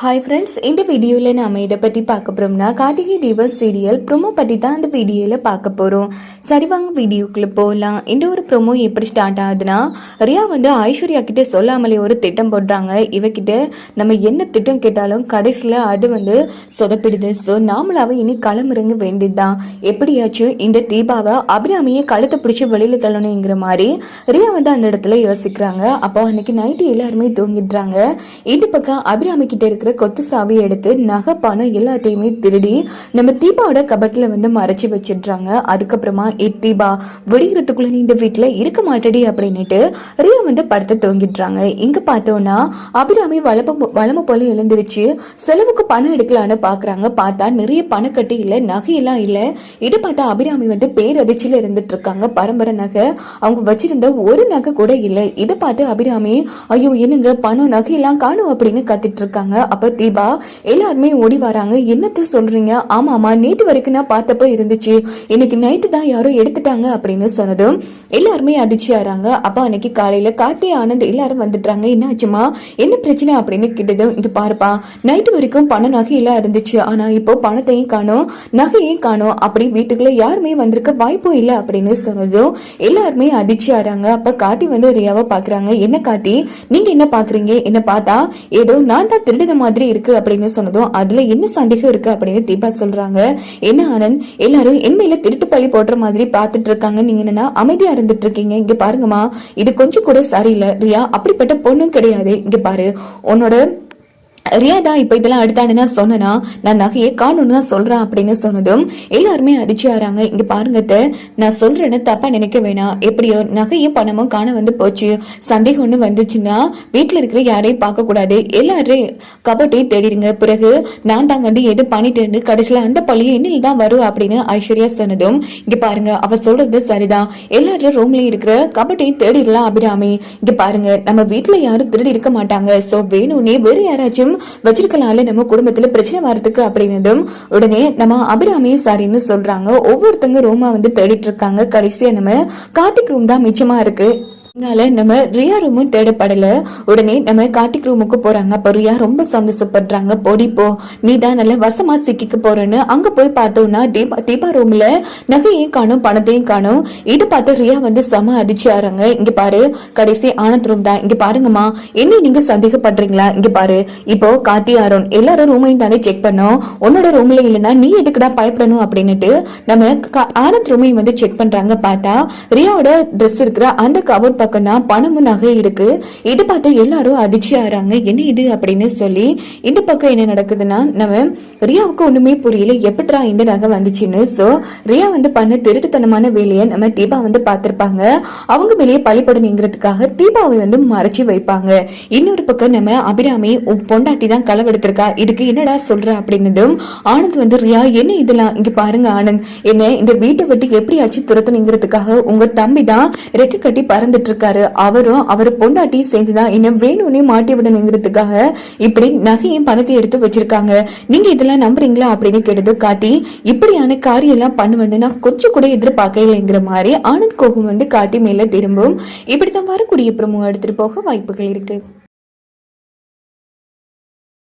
Hi friends, இந்த வீடியோவில் நாம் இதை பற்றி பார்க்க போகிறோம்னா கார்த்திகை தீபம் சீரியல் ப்ரொமோ பற்றி தான் அந்த வீடியோவில் பார்க்க போகிறோம். சரி வாங்க வீடியோக்குள்ளே போகலாம். இந்த ஒரு ப்ரொமோ எப்படி ஸ்டார்ட் ஆகுதுன்னா, ரியா ஐஸ்வர்யா கிட்டே சொல்லாமலே ஒரு திட்டம் போடுறாங்க. இவகிட்ட நம்ம என்ன திட்டம் கேட்டாலும் கடைசியில் அது சொதப்பிடுது. ஸோ நாமளாவே இனி களமிறங்க வேண்டியது தான். எப்படியாச்சும் இந்த தீபாவை அபிராமியை கழுத்தை பிடிச்சி வெளியில் தள்ளணுங்கிற மாதிரி ரியா அந்த இடத்துல யோசிக்கிறாங்க. அப்போ அன்னைக்கு நைட்டு எல்லாருமே தூங்கிடுறாங்க. இந்த பக்கம் அபிராமி கிட்ட இருக்கிற கொத்து சாவி எடுத்து நகை பணம் எல்லாத்தையுமே திருடி நம்ம தீபாவோட கபட்டில் மறைச்சி வச்சிடுறாங்க. அதுக்கப்புறமா தீபா விடுகிறதுக்குள்ள நீ இந்த வீட்டுல இருக்க மாட்டடி அப்படின்னுட்டு ரியா படத்தை தூங்கிடுறாங்க. இங்க பார்த்தோம்னா அபிராமி வளம போல எழுந்திருச்சு செலவுக்கு பணம் எடுக்கலான்னு பாக்குறாங்க. பார்த்தா நிறைய பணக்கட்டி இல்ல, நகையெல்லாம் இல்ல. இதை பார்த்தா அபிராமி பேரதிர்ச்சியில இருந்துட்டு இருக்காங்க. பரம்பரை நகை அவங்க வச்சிருந்த ஒரு நகை கூட இல்லை. இதை பார்த்து அபிராமி ஐயோ என்னங்க பணம் நகையெல்லாம் காணும் அப்படின்னு கத்திட்டு இருக்காங்க. அப்ப தீபா எல்லாருமே ஓடி வராங்க. என்னத்த சொல்றீங்க? ஆமாமா, நேற்று வரைக்கும் நான் பார்த்தப்ப இருந்துச்சு, இன்னைக்கு நைட்டு தான் யாரோ எடுத்துட்டாங்க அப்படின்னு சொன்னதும் எல்லாருமே அதிர்ச்சியாராங்க. அப்ப அன்னைக்கு காலையில கார்த்தி ஆனந்த் எல்லாரும் வந்துட்டாங்க. என்ன ஆச்சுமா, என்ன பிரச்சனை அப்படின்னு கேட்டதும், இங்க பாருப்பா, நைட்டு வரைக்கும் பண நகையெல்லாம் இருந்துச்சு, ஆனா இப்போ பணத்தையும் காணோம் நகையும் காணோம், அப்படி வீட்டுக்குள்ள யாருமே வந்திருக்க வாய்ப்பும் இல்லை அப்படின்னு சொன்னதும் எல்லாருமே அதிர்ச்சியாராங்க. அப்ப கார்த்தி ரியாவை பாக்குறாங்க. என்ன கார்த்தி, நீங்க என்ன பாக்குறீங்க? என்ன பார்த்தா ஏதோ நான் தான் திருடின மாதிரி இருக்கு அப்படின்னு சொன்னதும் அதுல என்ன சந்தேகம் இருக்கு அப்படின்னு தீபா சொல்றாங்க. என்ன ஆனந்த், எல்லாரும் என்மையில திருட்டு பழி போடுற மாதிரி பாத்துட்டு இருக்காங்க, நீங்க என்னன்னா அமைதியா இருந்துட்டு இருக்கீங்க? இங்க பாருங்கம்மா, இது கொஞ்சம் கூட சரியில்லை. ரியா அப்படிப்பட்ட பொண்ணும் கிடையாது. இங்க பாரு, உன்னோட ரியா தான் இப்போ இதெல்லாம் எடுத்தானுன்னா சொன்னா நான் நகையை காணும்னு தான் சொல்றேன் அப்படின்னு சொன்னதும் எல்லாருமே அதிர்ச்சி ஆறாங்க. இங்க பாருங்க, நான் சொல்றேன்னு தப்பா நினைக்க வேணாம். எப்படியோ நகையும் பணமும் காண போச்சு. சந்தேகம் ஒண்ணு வந்துச்சுன்னா வீட்டுல இருக்கிற யாரையும் பார்க்க கூடாது, எல்லாரையும் கபட்டையும் தேடிடுங்க. பிறகு நான் தான் எது பண்ணிட்டு கடைசியில அந்த பள்ளியை இன்னில் தான் வரும் அப்படின்னு ஐஸ்வர்யா சொன்னதும், இங்க பாருங்க அவ சொல்றது சரிதான், எல்லாரும் ரூம்லயும் இருக்கிற கபட்டையும் தேடிடலாம். அபிராமி, இங்க பாருங்க, நம்ம வீட்டுல யாரும் திருடி இருக்க மாட்டாங்க. சோ வேணும்னே வேறு யாராச்சும் வச்சிருக்கலாம்ல நம்ம குடும்பத்துல பிரச்சனை வரதுக்கு அப்படின்னதும் உடனே நம்ம அபிராமியும் சாரின்னு சொல்றாங்க. ஒவ்வொருத்தங்க ரூமா தேடிட்டு இருக்காங்க. கடைசியா நம்ம கார்த்திக் ரூம் தான் மிச்சமா இருக்கு. நம்ம ரியா ரூமும் தேடப்படல. உடனே நம்ம கார்த்திக் ரூமுக்கு போறாங்க. அப்ப ரியா ரொம்ப சந்தோஷப்படுறாங்க. போடிப்போ, நீ தான் நல்ல வசமா சிக்கிக்க போறேன்னு அங்க போய் பார்த்தோம்னா தீபா ரூம்ல நகையும் காணும் பணத்தையும் காணும். இது பார்த்து ரியா செம அதிர்ச்சி ஆறாங்க. இங்க பாரு, கடைசி ஆனந்த் ரூம் தான். இங்க பாருங்கம்மா, என்ன நீங்க சந்தேகப்படுறீங்களா? இங்க பாரு, இப்போ கார்த்தி அருண் எல்லாரும் ரூமையும் தானே செக் பண்ணோம், உன்னோட ரூம்ல இல்லைன்னா நீ எதுக்குடா பயப்படணும் அப்படின்னுட்டு நம்ம ஆனந்த் ரூமையும் செக் பண்றாங்க. பார்த்தா ரியாவோட ட்ரெஸ் இருக்கிற அந்த கபோர்ட் பக்கம் தான் பணமும் நகை இருக்கு. இது பார்த்து எல்லாரும் அதிர்ச்சி ஆறாங்க. என்ன இது அப்படின்னு சொல்லி இந்த பக்கம் என்ன நடக்குதுன்னா, நம்ம ரியாவுக்கு ஒண்ணுமே புரியல, எப்படிடா இந்த நகை வந்துச்சுன்னு. சோ ரியா பண்ண திருட்டுத்தனமான வேலையை நம்ம தீபா பார்த்திருப்பாங்க. அவங்க வெளியே பழிப்படணுங்கிறதுக்காக தீபாவை மறைச்சு வைப்பாங்க. இன்னொரு பக்கம் நம்ம அபிராமி பொண்டாட்டி தான் களவெடுத்திருக்கா, இதுக்கு என்னடா சொல்ற அப்படின்னதும் ஆனந்த் ரியா என்ன இதெல்லாம், இங்க பாருங்க ஆனந்த், என்ன இந்த வீட்டை விட்டு எப்படியாச்சும் துரத்தணுங்கிறதுக்காக உங்க தம்பி தான் ரெக்க கட்டி பறந்துட்டு இருக்காரு. அவரும் அவர் பொண்டாட்டியும் சேர்ந்துதான் என்ன வேணும்னே மாட்டி விடணுங்கிறதுக்காக இப்படி நகையும் பணத்தை எடுத்து வச்சிருக்காங்க. நீங்க இதெல்லாம் நம்புறீங்களா அப்படின்னு கேட்டது கார்த்தி, இப்படியான காரியம் எல்லாம் பண்ணுவேன்னு நான் கொஞ்சம் கூட எதிர்பார்க்கலைங்கிற மாதிரி ஆனந்த் கோபம் கார்த்தி மேல திரும்பும். இப்படித்தான் வரக்கூடிய ப்ரோமோ எடுத்துட்டு போக வாய்ப்புகள் இருக்கு.